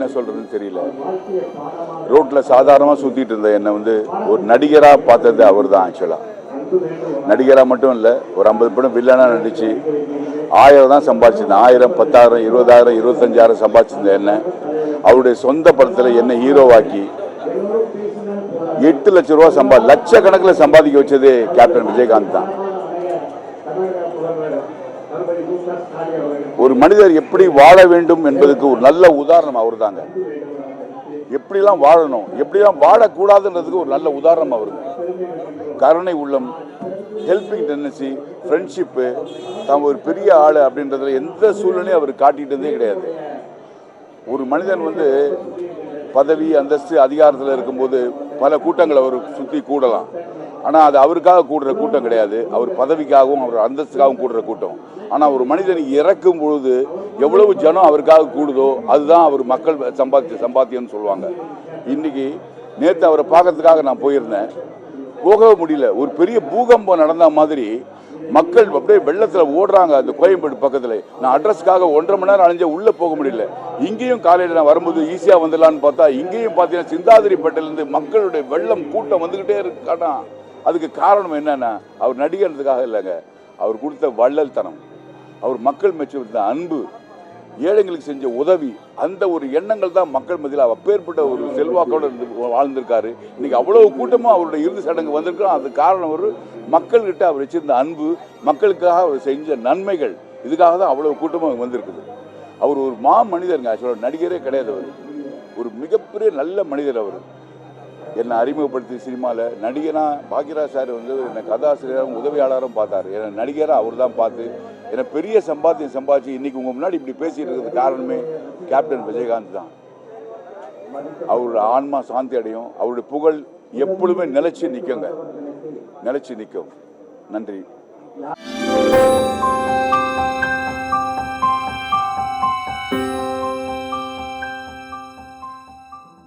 என்ன சொல்றதுன்னு தெரியல. ரோட்டில் சாதாரணமாக சுற்றிட்டு இருந்த என்னை வந்து ஒரு நடிகராக பார்த்தது அவர் தான். ஆக்சுவலாக நடிகராக மட்டும் இல்லை, ஒரு 50 படம் வில்லனாக நடித்து 1000 தான் சம்பாதிச்சிருந்தேன். 1000, 10,000, 20,000, 25,000 சம்பாதிச்சிருந்தேன். என்ன அவருடைய சொந்த படத்தில் என்னை ஹீரோவாக்கி 8 லட்சம் ரூபா லட்சக்கணக்கில் சம்பாதிக்க வச்சது கேப்டன் விஜயகாந்த் தான். ஒரு மனிதர் எப்படி வாழ வேண்டும் என்பதுக்கு ஒரு நல்ல உதாரணம் அவர் தாங்க. எப்படிலாம் வாழணும், எப்படிலாம் வாழக்கூடாதுன்றதுக்கு ஒரு நல்ல உதாரணம் அவருங்க. கருணை உள்ளம், ஹெல்பிங் டெண்டன்சி, ஃப்ரெண்ட்ஷிப்பு, தான் ஒரு பெரிய ஆள் அப்படின்றதுல எந்த சூழ்நிலையும் அவர் காட்டிட்டதே கிடையாது. ஒரு மனிதன் வந்து பதவி, அந்தஸ்து, அதிகாரத்தில் இருக்கும்போது பல கூட்டங்கள் அவர் சுற்றி கூடலாம். ஆனால் அது அவருக்காக கூடுற கூட்டம் கிடையாது, அவர் பதவிக்காகவும் அவர் அந்தஸ்துக்காகவும் கூடுற கூட்டம். ஆனால் ஒரு மனிதன் இறக்கும் பொழுது எவ்வளவு ஜனம் அவருக்காக கூடுதோ அதுதான் அவர் மக்கள் சம்பாத்தியம்னு சொல்லுவாங்க. இன்னைக்கு நேற்று அவரை பார்க்கறதுக்காக நான் போயிருந்தேன், போகவே முடியல. ஒரு பெரிய பூகம்பம் நடந்த மாதிரி மக்கள் அப்படியே வெள்ளத்தில் ஓடுறாங்க. அந்த கோயம்பேடு பக்கத்தில் நான் அட்ரஸ்க்காக 1.5 மணி நேரம் அலைஞ்ச உள்ளே போக முடியல. இங்கேயும் காலையில் நான் வரும்போது ஈஸியாக வந்துடலான்னு பார்த்தா இங்கேயும் பார்த்தீங்கன்னா சிந்தாதிரிப்பேட்டையிலேருந்து மக்களுடைய வெள்ளம் கூட்டம் வந்துக்கிட்டே இருக்கானா. அதுக்கு காரணம் என்னன்னா அவர் நடிகர்ன்றதுக்காக இல்லைங்க, அவர் கொடுத்த வள்ளல்தனம், அவர் மக்கள் மெச்சிருந்த அன்பு, ஏழைங்களுக்கு செஞ்ச உதவி, அந்த ஒரு எண்ணங்கள் தான் மக்கள் மத்தியில் அப்பேற்பட்ட ஒரு செல்வாக்கோடு வாழ்ந்திருக்காரு. இன்னைக்கு அவ்வளவு கூட்டமும் அவருடைய இறுதி சடங்கு வந்திருக்கோம். அது காரணம் ஒரு மக்கள்கிட்ட அவர் வச்சிருந்த அன்பு, மக்களுக்காக அவர் செஞ்ச நன்மைகள், இதுக்காக தான் அவ்வளவு கூட்டமும் வந்திருக்குது. அவர் ஒரு மனிதருங்க. ஆக்சுவலாக நடிகரே கிடையாது, அவர் ஒரு மிகப்பெரிய நல்ல மனிதர். அவர் என்னை அறிமுகப்படுத்தி சினிமாவில் நடிகனாக பாக்யராஜ் சார் வந்து என்னை கதாசிரியரும் உதவியாளரும் பார்த்தார். என்னை நடிகராக அவர் தான் பார்த்து என்னை பெரிய சம்பாதிச்சு இன்னைக்கு உங்கள் முன்னாடி இப்படி பேசிட்டு இருக்கிறது காரணமே கேப்டன் விஜயகாந்த் தான். அவருடைய ஆன்மா சாந்தி அடையும், அவருடைய புகழ் எப்பொழுதுமே நிலைச்சு நிற்குங்க, நிலைச்சு நிற்கும். நன்றி.